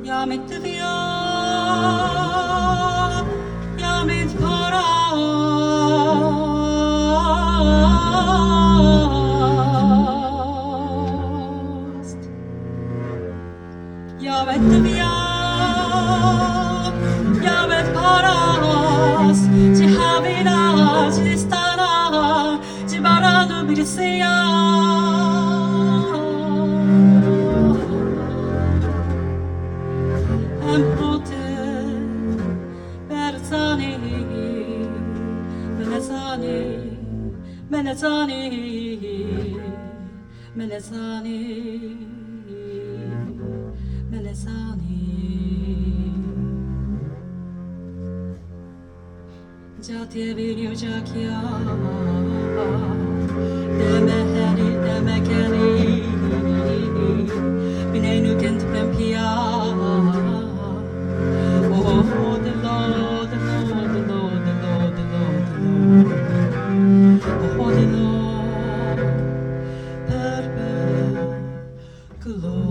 Ya mettevia, ya metparast. Ya mettevia, ya metparast. Ci havina, ci distana, ci baradu birseya. Melesani Jatiye beni ucakya Demeheni demekeni Bineynu kent prempia Oh Dilo, Dilo, Dilo, Dilo, Dilo, Dilo Oh Dilo Perpe Glory